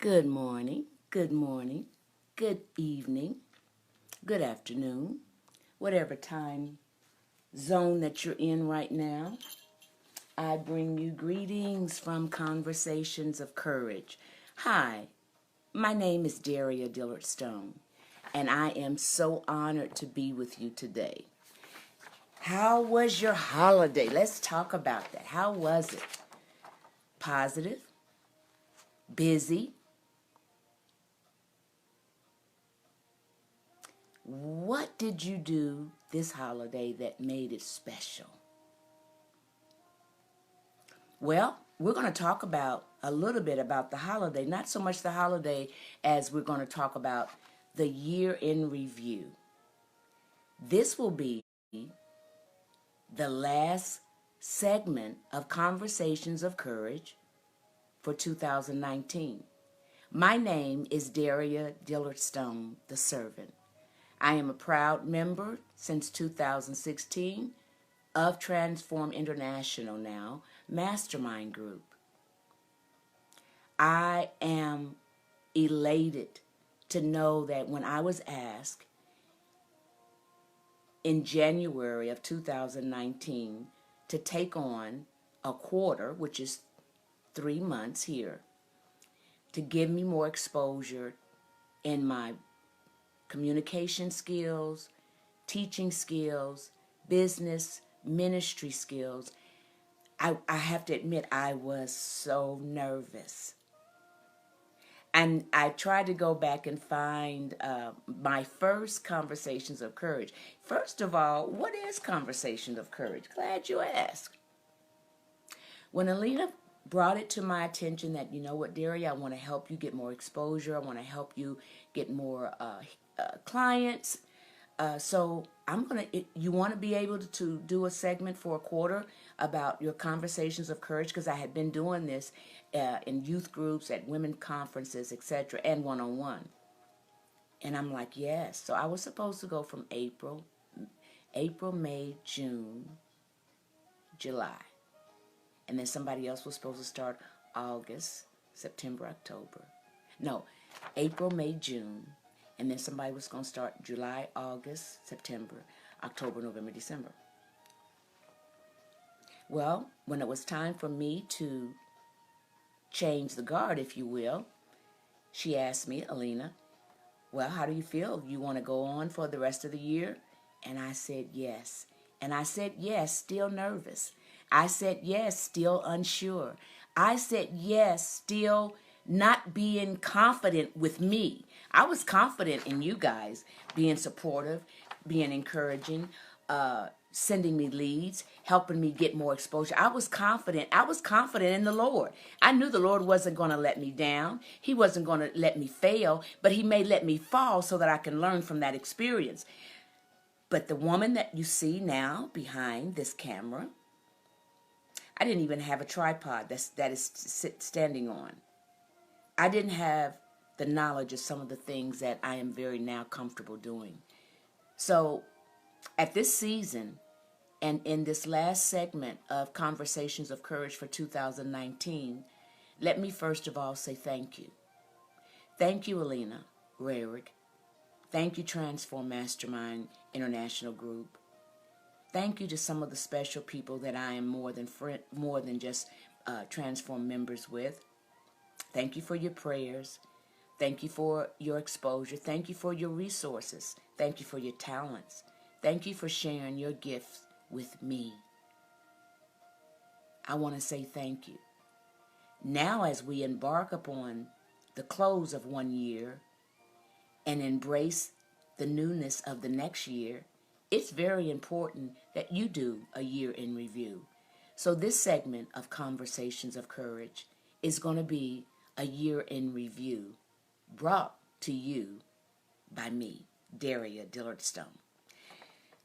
Good morning, good evening, good afternoon, whatever time zone that you're in right now. I bring you greetings from Conversations of Courage. Hi, my name is Daria Dillard Stone, and I am so honored to be with you today. How was your holiday? Let's talk about that. How was it? Positive? Busy? What did you do this holiday that made it special? Well, we're going to talk about a little bit about the holiday, not so much the holiday as we're going to talk about the year in review. This will be the last segment of Conversations of Courage for 2019. My name is Daria Dillard Stone, the servant. I am a proud member since 2016 of Transform International now, Mastermind Group. I am elated to know that when I was asked in January of 2019 to take on a quarter, which is 3 months here, to give me more exposure in my communication skills, teaching skills, business, ministry skills, I have to admit I was so nervous. And I tried to go back and find my first Conversations of Courage. First of all, what is Conversations of Courage? Glad you asked. When Alina brought it to my attention that, you know what, Daria, I want to help you get more exposure. I want to help you get more clients. So I'm going to, you want to be able to do a segment for a quarter about your Conversations of Courage, because I had been doing this in youth groups, at women conferences, etc., and one-on-one. And I'm like, yes. So I was supposed to go from April, May, June, July. And then somebody else was supposed to start August, September, October. No, April, May, June. And then somebody was going to start July, August, September, October, November, December. Well, when it was time for me to change the guard, if you will, she asked me, Alina, well, how do you feel? You want to go on for the rest of the year? And I said yes. And I said yes, still nervous. I said yes, still unsure. I said yes, still not being confident with me. I was confident in you guys, being supportive, being encouraging, sending me leads, helping me get more exposure. I was confident. I was confident in the Lord. I knew the Lord wasn't going to let me down. He wasn't going to let me fail, but he may let me fall so that I can learn from that experience. But the woman that you see now behind this camera, I didn't even have a tripod that is standing on. I didn't have the knowledge of some of the things that I am very now comfortable doing. So at this season and in this last segment of Conversations of Courage for 2019, let me first of all say thank you. Thank you, Alina Rarick. Thank you, Transform Mastermind International Group. Thank you to some of the special people that I am more than just Transform members with. Thank you for your prayers. Thank you for your exposure. Thank you for your resources. Thank you for your talents. Thank you for sharing your gifts with me. I want to say thank you. Now, as we embark upon the close of 1 year and embrace the newness of the next year, it's very important that you do a year in review. So this segment of Conversations of Courage is going to be a year in review, brought to you by me, Daria Dillard Stone.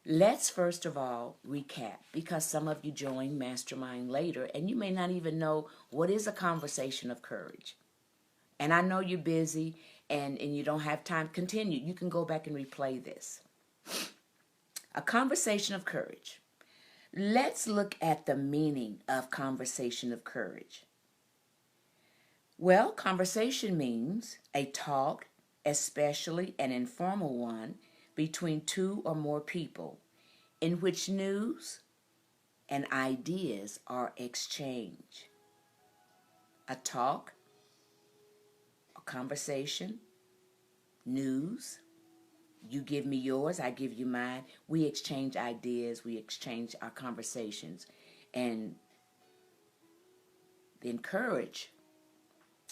Let's first of all recap, because some of you join Mastermind later and you may not even know what is a Conversation of Courage. And I know you're busy and you don't have time to continue. You can go back and replay this. A Conversation of Courage. Let's look at the meaning of Conversation of Courage. Well, conversation means a talk, especially an informal one, between two or more people, in which news and ideas are exchanged. A talk, a conversation, news. You give me yours, I give you mine. We exchange ideas, we exchange our conversations. And the encourage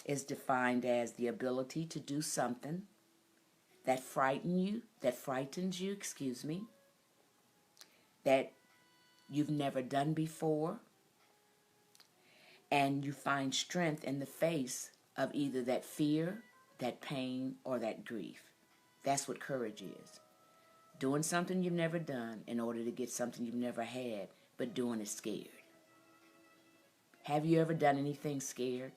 is defined as the ability to do something that frightens you, that you've never done before, and you find strength in the face of either that fear, that pain, or that grief. That's what courage is. Doing something you've never done in order to get something you've never had, but doing it scared. Have you ever done anything scared?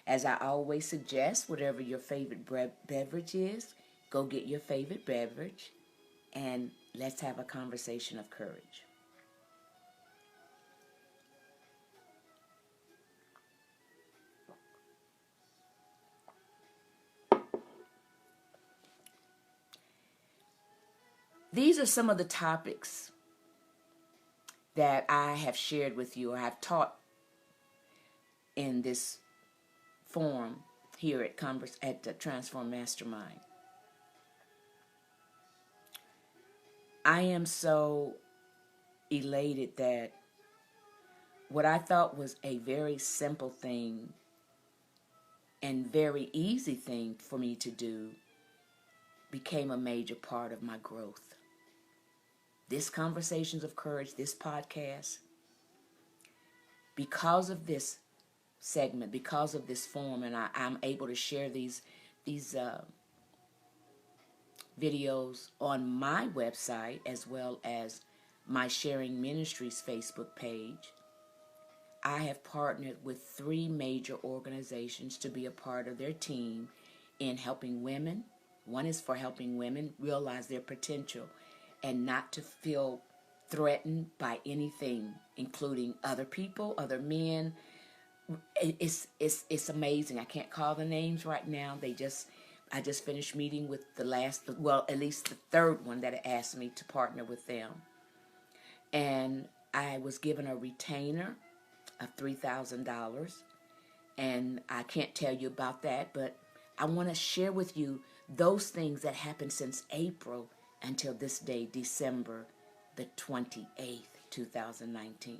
As I always suggest, whatever your favorite beverage is, go get your favorite beverage and let's have a conversation of courage. These are some of the topics that I have shared with you or have taught in this forum here at the Transform Mastermind. I am so elated that what I thought was a very simple thing and very easy thing for me to do became a major part of my growth. This Conversations of Courage, this podcast, because of this segment, because of this forum, and I'm able to share these videos on my website as well as my Sharing Ministries Facebook page. I have partnered with 3 major organizations to be a part of their team in helping women. One is for helping women realize their potential and not to feel threatened by anything, including other people, other men. It's amazing. I can't call the names right now. I just finished meeting with at least the third one that asked me to partner with them. And I was given a retainer of $3,000. And I can't tell you about that, but I want to share with you those things that happened since April until this day, December the 28th, 2019.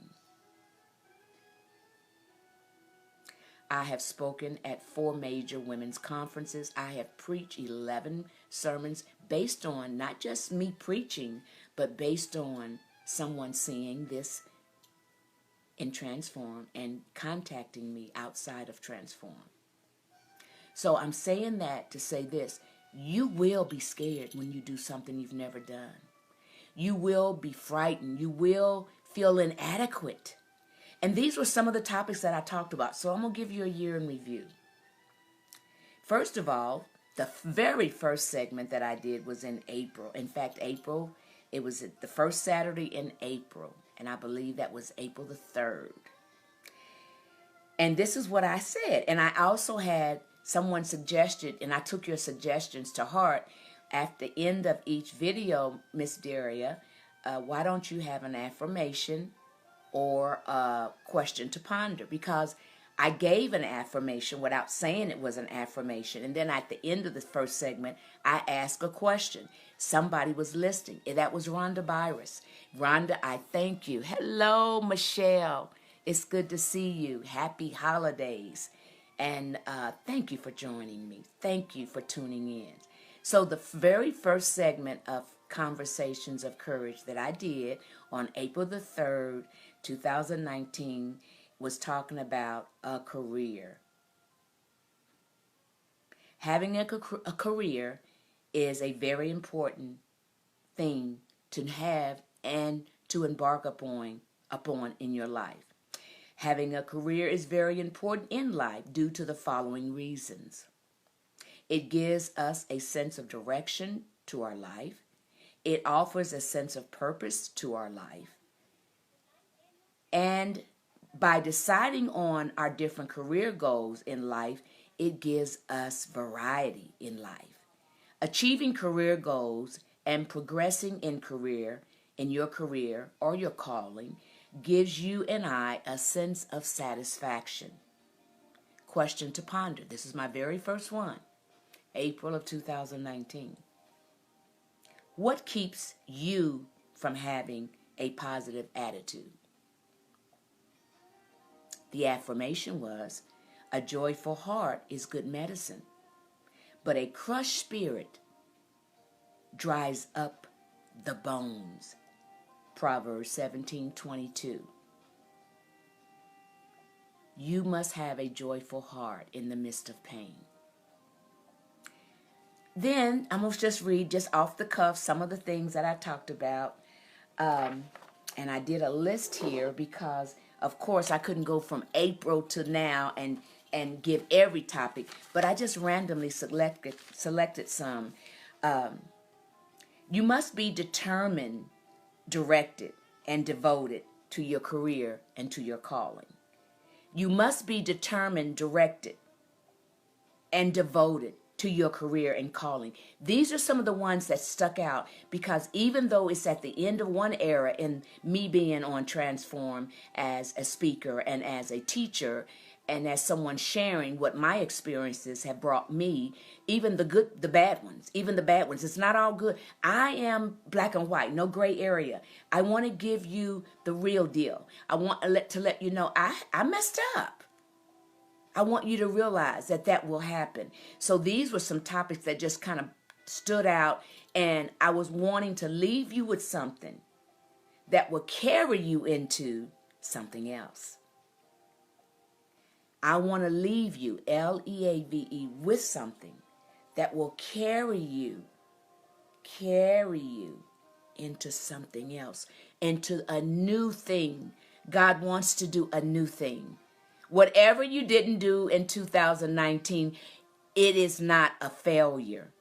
I have spoken at 4 major women's conferences. I have preached 11 sermons based on not just me preaching, but based on someone seeing this in Transform and contacting me outside of Transform. So I'm saying that to say this: you will be scared when you do something you've never done. You will be frightened. You will feel inadequate. And these were some of the topics that I talked about. So I'm going to give you a year in review. First of all, the very first segment that I did was in April. In fact, it was the first Saturday in April. And I believe that was April the 3rd. And this is what I said. And I also had someone suggested, and I took your suggestions to heart. At the end of each video, Miss Daria, why don't you have an affirmation or a question to ponder? Because I gave an affirmation without saying it was an affirmation. And then at the end of the first segment, I asked a question. Somebody was listening. And that was Rhonda Byrus. Rhonda, I thank you. Hello, Michelle. It's good to see you. Happy holidays. And thank you for joining me. Thank you for tuning in. So the very first segment of Conversations of Courage that I did on April the 3rd, 2019, was talking about a career. Having a career is a very important thing to have and to embark upon in your life. Having a career is very important in life due to the following reasons. It gives us a sense of direction to our life. It offers a sense of purpose to our life. And by deciding on our different career goals in life, it gives us variety in life. Achieving career goals and progressing in your career or your calling, gives you and I a sense of satisfaction. Question to ponder. This is my very first one, April of 2019. What keeps you from having a positive attitude? The affirmation was, a joyful heart is good medicine, but a crushed spirit dries up the bones. Proverbs 17:22. You must have a joyful heart in the midst of pain. Then I'm going to just read just off the cuff some of the things that I talked about. And I did a list here because, of course, I couldn't go from April to now and give every topic. But I just randomly selected some. You must be determined, directed, and devoted to your career and to your calling. You must be determined, directed, and devoted to your career and calling. These are some of the ones that stuck out because even though it's at the end of one era in me being on Transform as a speaker and as a teacher and as someone sharing what my experiences have brought me, even the good, the bad ones, it's not all good. I am black and white, no gray area. I want to give you the real deal. I want to let you know I messed up. I want you to realize that will happen. So these were some topics that just kind of stood out, and I was wanting to leave you with something that will carry you into something else. I want to leave you, Leave, with something that will carry you into something else, into a new thing. God wants to do a new thing. Whatever you didn't do in 2019, it is not a failure.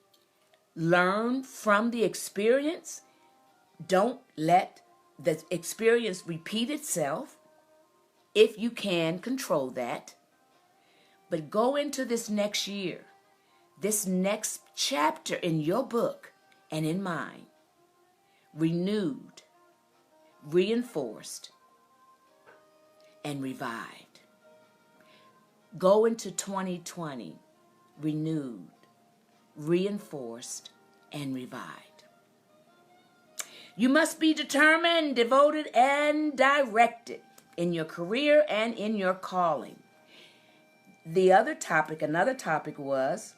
Learn from the experience. Don't let the experience repeat itself. If you can, control that. But go into this next year, this next chapter in your book and in mine, renewed, reinforced, and revived. Go into 2020 renewed, reinforced, and revived. You must be determined, devoted, and directed in your career and in your calling. Another topic was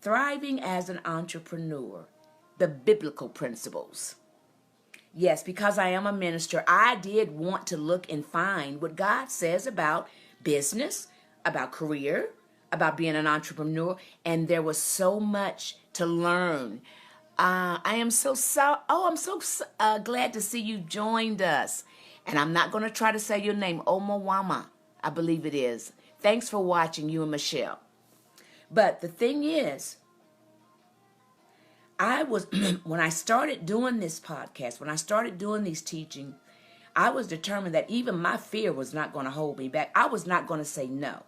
thriving as an entrepreneur, the biblical principles. Yes, because I am a minister, I did want to look and find what God says about business, about career, about being an entrepreneur, and there was so much to learn. I'm so glad to see you joined us. And I'm not going to try to say your name, Omawama, I believe it is. Thanks for watching, you and Michelle. But the thing is, when I started doing this podcast, when I started doing these teaching, I was determined that even my fear was not going to hold me back. I was not going to say no.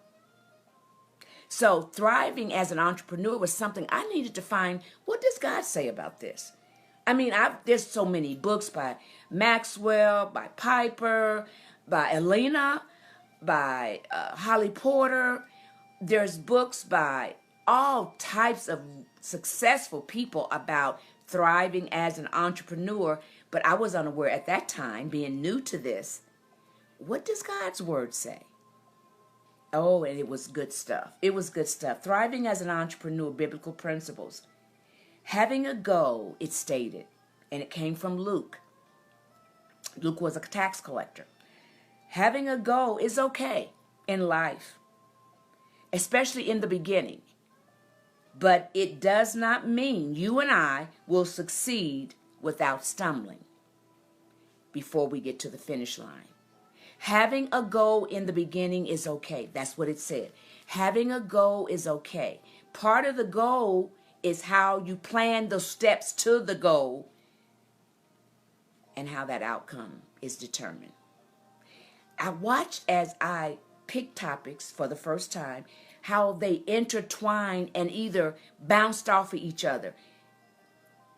So thriving as an entrepreneur was something I needed to find. What does God say about this? I mean, there's so many books by Maxwell, by Piper, by Elena, by Holly Porter. There's books by all types of successful people about thriving as an entrepreneur, but I was unaware at that time, being new to this. What does God's word say? Oh, and it was good stuff. It was good stuff. Thriving as an entrepreneur, biblical principles. Having a goal, it stated, and it came from Luke. Luke was a tax collector. Having a goal is okay in life, especially in the beginning. But it does not mean you and I will succeed without stumbling before we get to the finish line. Having a goal in the beginning is okay. That's what it said. Having a goal is okay. Part of the goal is how you plan the steps to the goal and how that outcome is determined. I watched as I picked topics for the first time, how they intertwine and either bounced off of each other.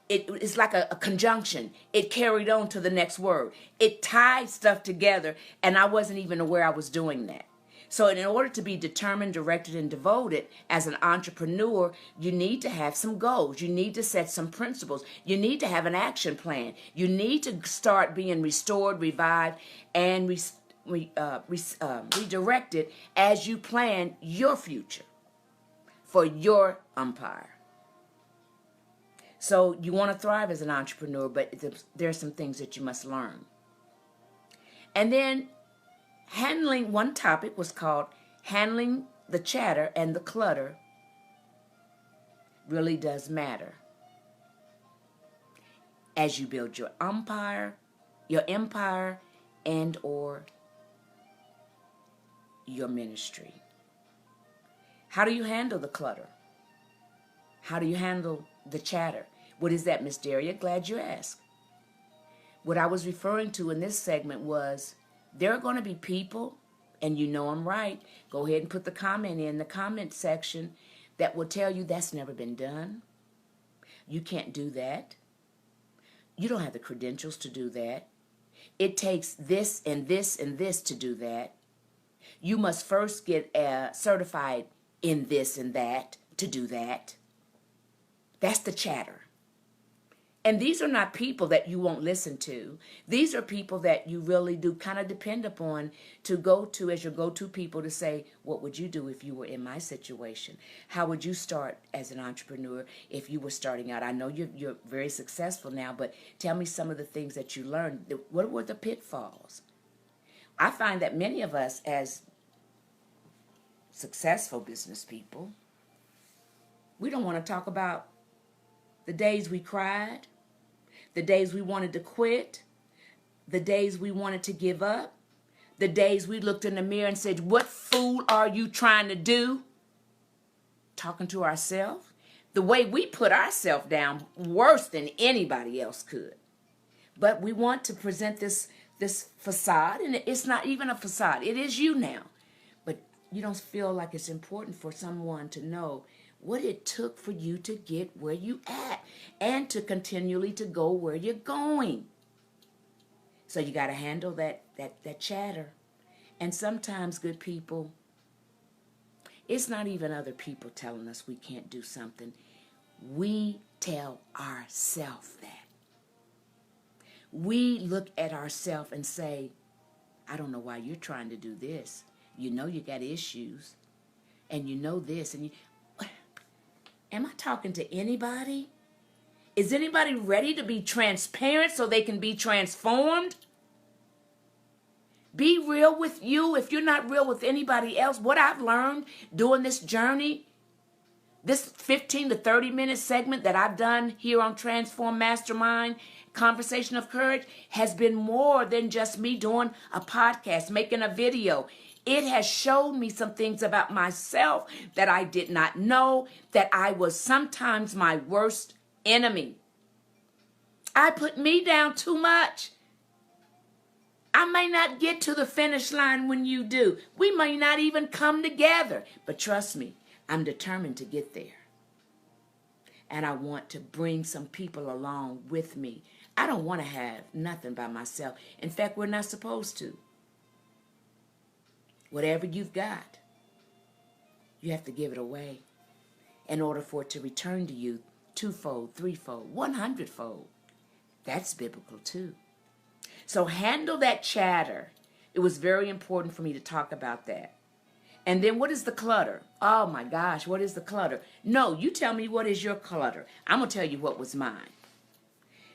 It's like a conjunction. It carried on to the next word. It tied stuff together, and I wasn't even aware I was doing that. So in order to be determined, directed, and devoted as an entrepreneur, you need to have some goals. You need to set some principles. You need to have an action plan. You need to start being restored, revived, and redirected as you plan your future for your empire. So you want to thrive as an entrepreneur, but there are some things that you must learn. And then one topic was called handling the chatter and the clutter really does matter as you build your empire and or your ministry. How do you handle the clutter? How do you handle the chatter? What is that, Miss Daria? Glad you asked. What I was referring to in this segment was there are going to be people, and you know I'm right, go ahead and put the comment in the comment section that will tell you that's never been done. You can't do that. You don't have the credentials to do that. It takes this and this and this to do that. You must first get certified in this and that to do that. That's the chatter. And these are not people that you won't listen to. These are people that you really do kind of depend upon to go to as your go-to people to say, what would you do if you were in my situation? How would you start as an entrepreneur if you were starting out? I know you're very successful now, but tell me some of the things that you learned. What were the pitfalls? I find that many of us as successful business people, we don't want to talk about the days we cried, the days we wanted to quit, the days we wanted to give up, the days we looked in the mirror and said, what fool are you trying to do? Talking to ourselves. The way we put ourselves down worse than anybody else could. But we want to present this facade, and it's not even a facade. It is you now. But you don't feel like it's important for someone to know what it took for you to get where you at and to continually to go where you're going. So you got to handle that chatter. And sometimes, good people, it's not even other people telling us we can't do something. We tell ourselves that. We look at ourselves and say, I don't know why you're trying to do this. You know you got issues. And you know this. And am I talking to anybody? Is anybody ready to be transparent so they can be transformed? Be real with you if you're not real with anybody else. What I've learned doing this journey, this 15 to 30 minute segment that I've done here on Transform Mastermind, Conversation of Courage, has been more than just me doing a podcast, making a video. It has shown me some things about myself that I did not know, that I was sometimes my worst enemy. I put me down too much. I may not get to the finish line when you do. We may not even come together. But trust me, I'm determined to get there. And I want to bring some people along with me. I don't want to have nothing by myself. In fact, we're not supposed to. Whatever you've got, you have to give it away in order for it to return to you twofold, threefold, 100-fold. That's biblical too. So handle that chatter. It was very important for me to talk about that. And then what is the clutter? Oh my gosh, what is the clutter? No, you tell me what is your clutter. I'm going to tell you what was mine.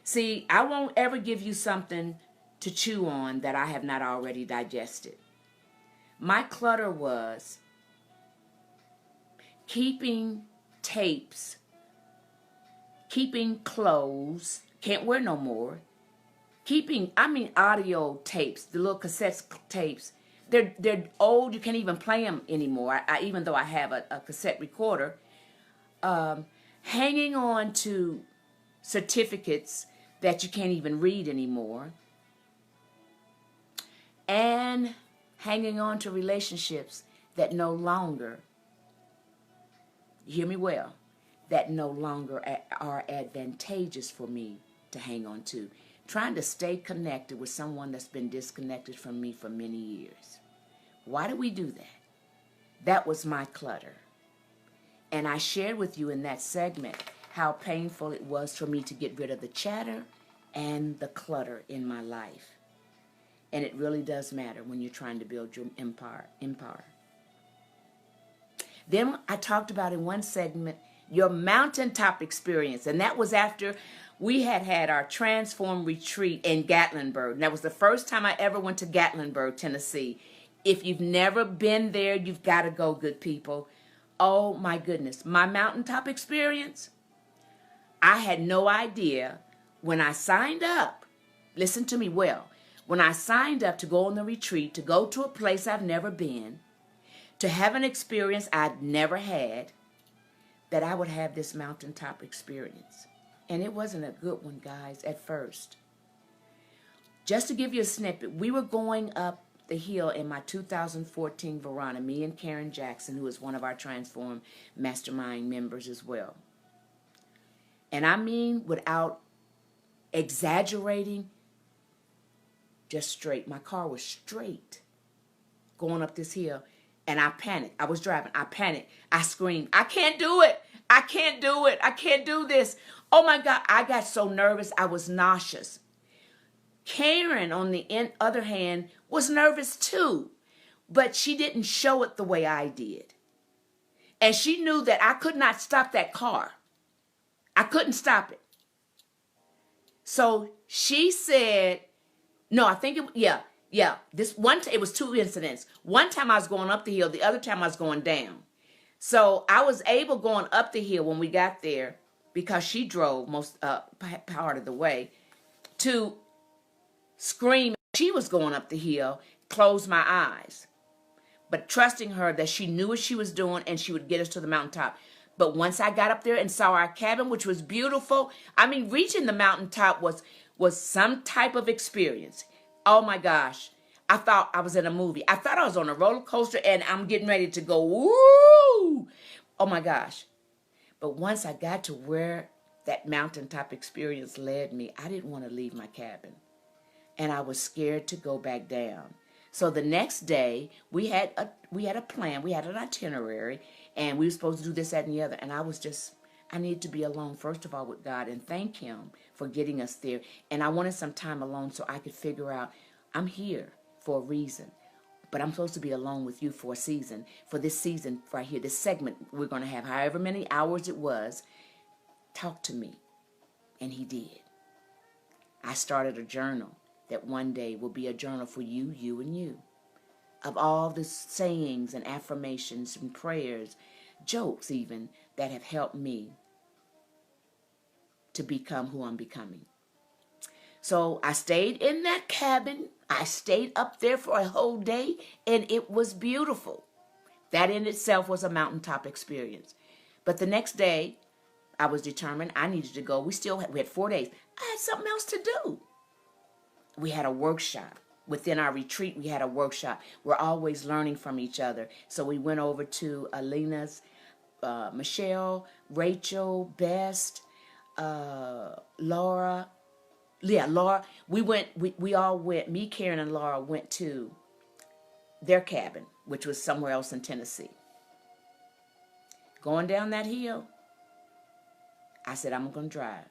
See, I won't ever give you something to chew on that I have not already digested. My clutter was keeping tapes, keeping clothes, can't wear no more, audio tapes, the little cassette tapes. They're old, you can't even play them anymore, even though I have a cassette recorder. Hanging on to certificates that you can't even read anymore. And hanging on to relationships that no longer, hear me well, that no longer are advantageous for me to hang on to. Trying to stay connected with someone that's been disconnected from me for many years. Why do we do that? That was my clutter. And I shared with you in that segment how painful it was for me to get rid of the chatter and the clutter in my life. And it really does matter when you're trying to build your empire. Then I talked about in one segment your mountaintop experience. And that was after we had our Transform retreat in Gatlinburg. And that was the first time I ever went to Gatlinburg, Tennessee. If you've never been there, you've got to go, good people. Oh my goodness. My mountaintop experience, I had no idea when I signed up. Listen to me well. When I signed up to go on the retreat, to go to a place I've never been, to have an experience I'd never had, that I would have this mountaintop experience. And it wasn't a good one, guys, at first. Just to give you a snippet, we were going up the hill in my 2014 Verona, me and Karen Jackson, who is one of our Transform Mastermind members as well. And I mean, without exaggerating, just straight. My car was straight going up this hill. And I panicked. I was driving. I panicked. I screamed, I can't do it. I can't do it. I can't do this. Oh my God. I got so nervous. I was nauseous. Karen, on the other hand, was nervous too. But she didn't show it the way I did. And she knew that I could not stop that car. I couldn't stop it. So she said, no, I think this one, it was two incidents. One time I was going up the hill. The other time I was going down. So I was able going up the hill when we got there, because she drove most part of the way, to scream. She was going up the hill, close my eyes, but trusting her that she knew what she was doing and she would get us to the mountaintop. But once I got up there and saw our cabin, which was beautiful, I mean, reaching the mountaintop was some type of experience. Oh my gosh. I thought I was in a movie. I thought I was on a roller coaster and I'm getting ready to go, woo! Oh my gosh. But once I got to where that mountaintop experience led me, I didn't want to leave my cabin. And I was scared to go back down. So the next day, we had a plan. We had an itinerary. And we were supposed to do this, that, and the other. And I needed to be alone, first of all, with God and thank Him for getting us there. And I wanted some time alone so I could figure out, I'm here for a reason. But I'm supposed to be alone with you for a season. For this season right here, this segment we're going to have, however many hours it was, talk to me. And He did. I started a journal that one day will be a journal for you, you, and you. Of all the sayings and affirmations and prayers, jokes even, that have helped me to become who I'm becoming. So I stayed in that cabin. I stayed up there for a whole day, and it was beautiful. That in itself was a mountaintop experience. But the next day, I was determined I needed to go. We had 4 days. I had something else to do. We had a workshop. Within our retreat, we had a workshop. We're always learning from each other. So we went over to Alina's, Michelle, Rachel, Best, Laura. Yeah, Laura. We all went, me, Karen, and Laura went to their cabin, which was somewhere else in Tennessee. Going down that hill, I said, I'm going to drive.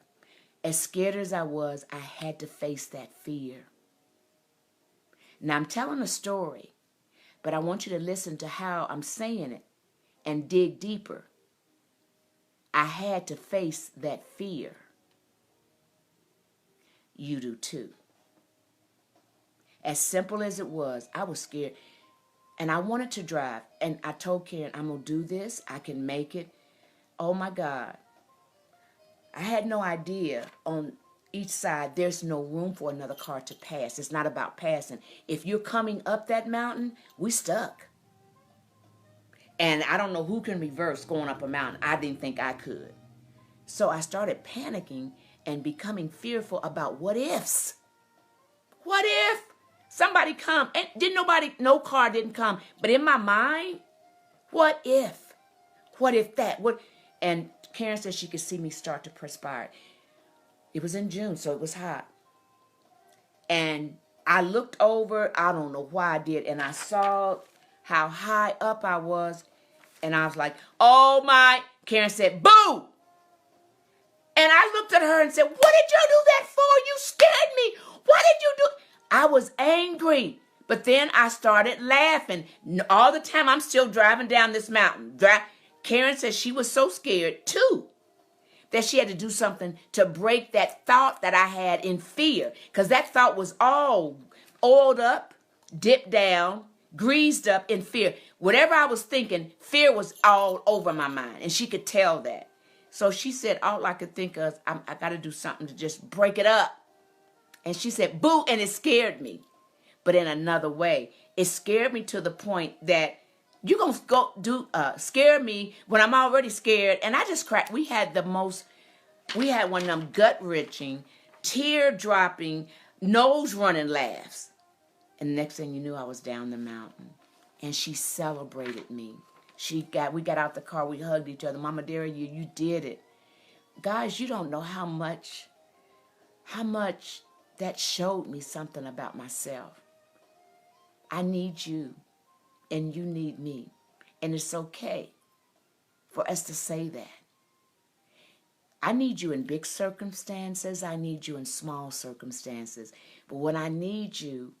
As scared as I was, I had to face that fear. Now, I'm telling a story, but I want you to listen to how I'm saying it and dig deeper. I had to face that fear. You do too. As simple as it was, I was scared. And I wanted to drive. And I told Karen, I'm going to do this. I can make it. Oh, my God. I had no idea on each side there's no room for another car to pass. It's not about passing. If you're coming up that mountain, we stuck. And I don't know who can reverse going up a mountain. I didn't think I could. So I started panicking and becoming fearful about what ifs. What if Somebody come. And no car didn't come. But in my mind, what if? What if that? And Karen said she could see me start to perspire. It was in June, so it was hot. And I looked over, I don't know why I did, and I saw how high up I was. And I was like, oh my. Karen said, boo. And I looked at her and said, what did you do that for? You scared me. What did you do? I was angry. But then I started laughing. All the time I'm still driving down this mountain. Karen said she was so scared too that she had to do something to break that thought that I had in fear. Because that thought was all oiled up, dipped down, greased up in fear. Whatever I was thinking, fear was all over my mind. And she could tell that. So she said, all I could think of, I got to do something to just break it up. And she said, boo, and it scared me. But in another way, it scared me to the point that you're going to go scare me when I'm already scared. And I just cracked. We had one of them gut-wrenching, tear-dropping, nose-running laughs. And the next thing you knew, I was down the mountain. And she celebrated me. We got out the car, we hugged each other. Mama Daria, you did it. Guys, you don't know how much that showed me something about myself. I need you, and you need me. And it's okay for us to say that. I need you in big circumstances. I need you in small circumstances. But when I need you,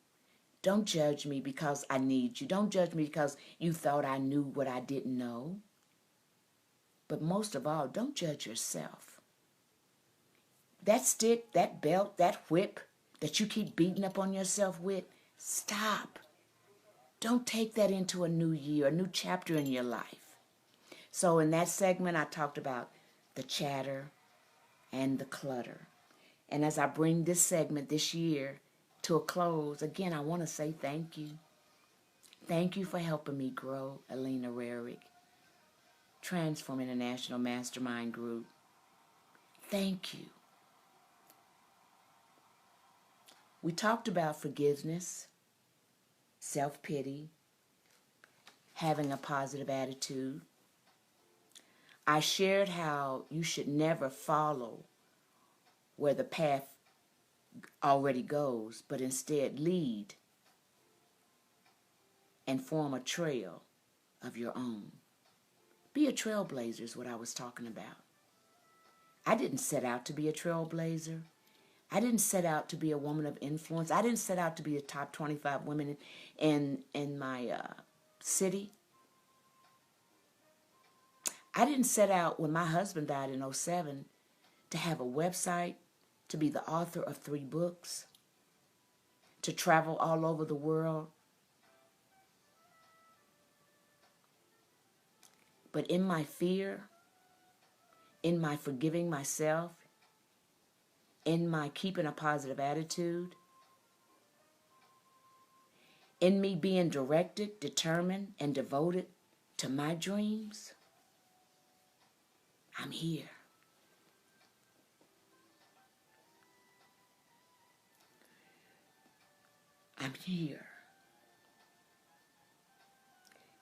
don't judge me because I need you. Don't judge me because you thought I knew what I didn't know. But most of all, don't judge yourself. That stick, that belt, that whip that you keep beating up on yourself with, stop. Don't take that into a new year, a new chapter in your life. So in that segment, I talked about the chatter and the clutter. And as I bring this segment this year to a close, again, I want to say thank you. Thank you for helping me grow Alina Rarick, Transform International Mastermind Group. Thank you. We talked about forgiveness, self-pity, having a positive attitude. I shared how you should never follow where the path already goes, but instead lead and form a trail of your own. Be a trailblazer is what I was talking about. I didn't set out to be a trailblazer. I didn't set out to be a woman of influence. I didn't set out to be a top 25 women in my city. I didn't set out when my husband died in 2007 to have a website, to be the author of 3 books, to travel all over the world. But in my fear, in my forgiving myself, in my keeping a positive attitude, in me being directed, determined, and devoted to my dreams, I'm here. I'm here.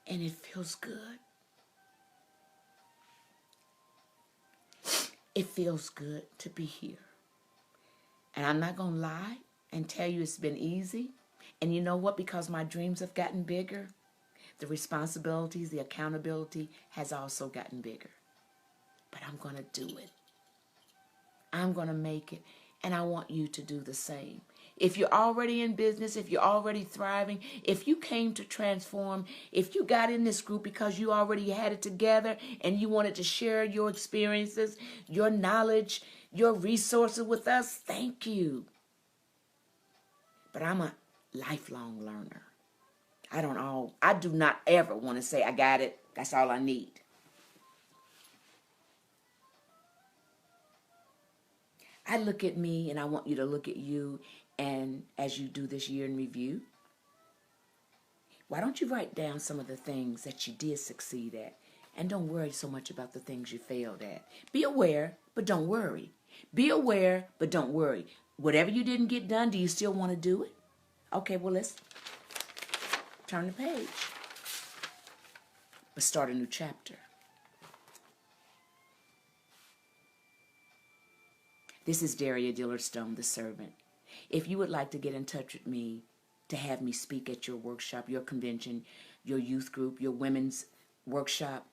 And it feels good. It feels good to be here. And I'm not going to lie and tell you it's been easy. And you know what? Because my dreams have gotten bigger, the responsibilities, the accountability has also gotten bigger. But I'm going to do it. I'm going to make it. And I want you to do the same. If you're already in business, if you're already thriving, if you came to transform, if you got in this group because you already had it together and you wanted to share your experiences, your knowledge, your resources with us, thank you. But I'm a lifelong learner. I do not ever want to say I got it. That's all I need. I look at me and I want you to look at you, and as you do this year in review, why don't you write down some of the things that you did succeed at, and don't worry so much about the things you failed at. Be aware, but don't worry. Be aware, but don't worry. Whatever you didn't get done, do you still want to do it? Okay, well, let's turn the page. But start a new chapter. This is Daria Dillard Stone, the servant. If you would like to get in touch with me to have me speak at your workshop, your convention, your youth group, your women's workshop,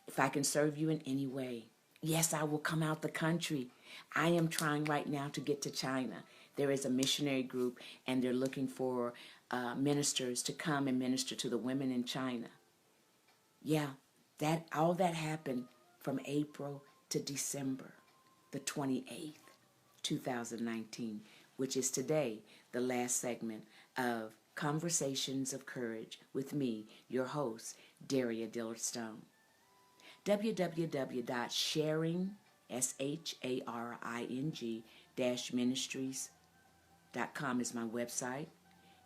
if I can serve you in any way, yes, I will come out the country. I am trying right now to get to China. There is a missionary group, and they're looking for ministers to come and minister to the women in China. Yeah, all that happened from April to December the 28th, 2019, which is today, the last segment of Conversations of Courage with me, your host, Daria Dillard Stone. www.sharing, SHARING-ministries-ministries.com is my website.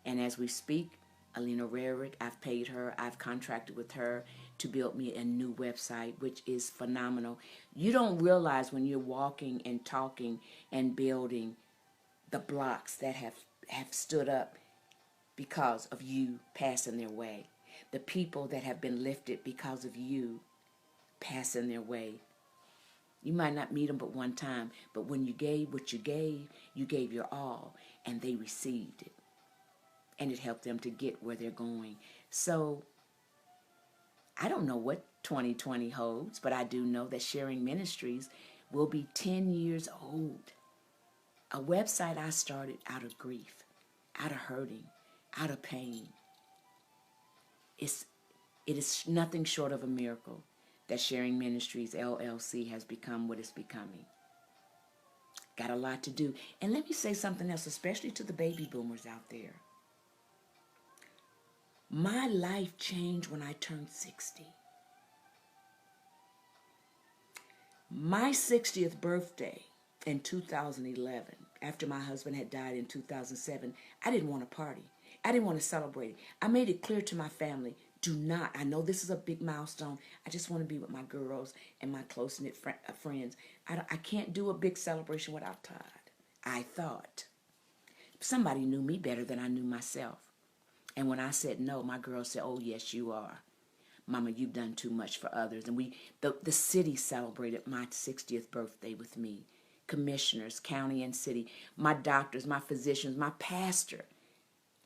And as we speak, Alina Rarick, I've paid her, I've contracted with her to build me a new website, which is phenomenal. You don't realize when you're walking and talking and building the blocks that have stood up because of you passing their way. The people that have been lifted because of you passing their way. You might not meet them but one time, but when you gave what you gave your all, and they received it. And it helped them to get where they're going. So, I don't know what 2020 holds, but I do know that Sharing Ministries will be 10 years old. A website I started out of grief, out of hurting, out of pain. It is nothing short of a miracle that Sharing Ministries LLC has become what it's becoming. Got a lot to do. And let me say something else, especially to the baby boomers out there. My life changed when I turned 60. My 60th birthday in 2011, after my husband had died in 2007, I didn't want to party. I didn't want to celebrate it. I made it clear to my family, do not. I know this is a big milestone. I just want to be with my girls and my close-knit friends. I can't do a big celebration without Todd. I thought. Somebody knew me better than I knew myself. And when I said no, my girl said, oh, yes, you are. Mama, you've done too much for others. And the city celebrated my 60th birthday with me. Commissioners, county and city, my doctors, my physicians, my pastor,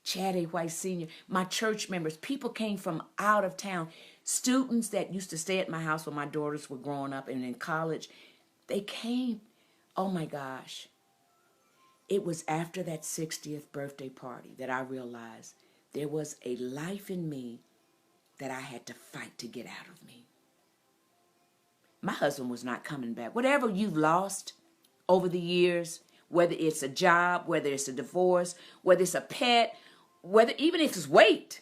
Chad A. White Sr., my church members. People came from out of town. Students that used to stay at my house when my daughters were growing up and in college, they came. Oh, my gosh. It was after that 60th birthday party that I realized there was a life in me that I had to fight to get out of me. My husband was not coming back. Whatever you've lost over the years, whether it's a job, whether it's a divorce, whether it's a pet, whether even if it's weight.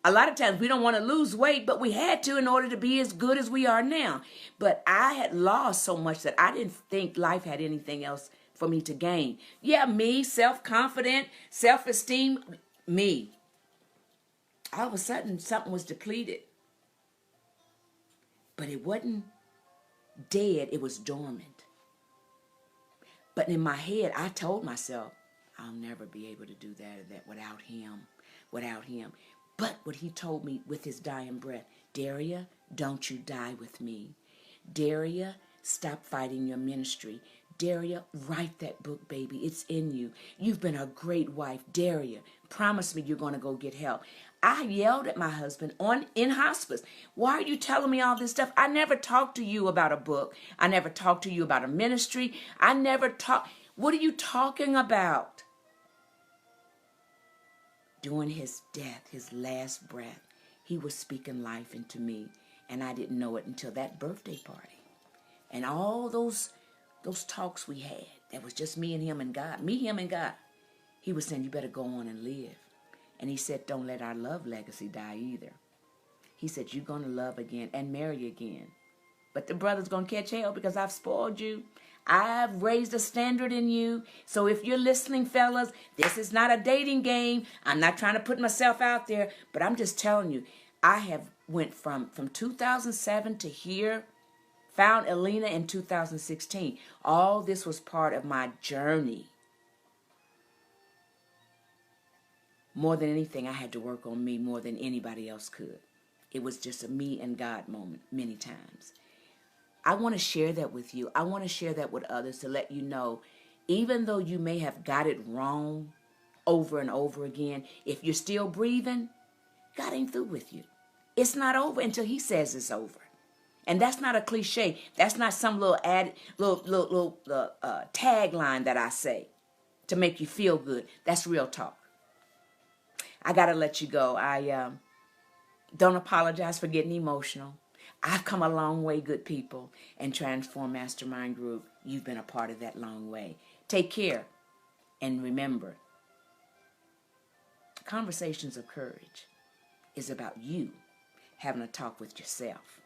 A lot of times we don't want to lose weight, but we had to in order to be as good as we are now. But I had lost so much that I didn't think life had anything else for me to gain. Yeah, me, self-confident, self-esteem, me. All of a sudden, something was depleted. But it wasn't dead, it was dormant. But in my head, I told myself, I'll never be able to do that or that without him. But what he told me with his dying breath, Daria, don't you die with me. Daria, stop fighting your ministry. Daria, write that book, baby. It's in you. You've been a great wife. Daria, promise me you're going to go get help. I yelled at my husband in hospice. Why are you telling me all this stuff? I never talked to you about a book. I never talked to you about a ministry. What are you talking about? During his death, his last breath, he was speaking life into me, and I didn't know it until that birthday party. And all those talks we had, that was just me, him, and God. He was saying, you better go on and live. And he said, don't let our love legacy die either. He said, you're going to love again and marry again. But the brother's going to catch hell because I've spoiled you. I've raised a standard in you. So if you're listening, fellas, this is not a dating game. I'm not trying to put myself out there, but I'm just telling you, I have went from 2007 to here, found Alina in 2016. All this was part of my journey. More than anything, I had to work on me more than anybody else could. It was just a me and God moment many times. I want to share that with you. I want to share that with others to let you know, even though you may have got it wrong over and over again, if you're still breathing, God ain't through with you. It's not over until he says it's over. And that's not a cliche. That's not some little tagline that I say to make you feel good. That's real talk. I got to let you go. I don't apologize for getting emotional. I've come a long way, good people, and Transform Mastermind Group. You've been a part of that long way. Take care. And remember, Conversations of Courage is about you having a talk with yourself.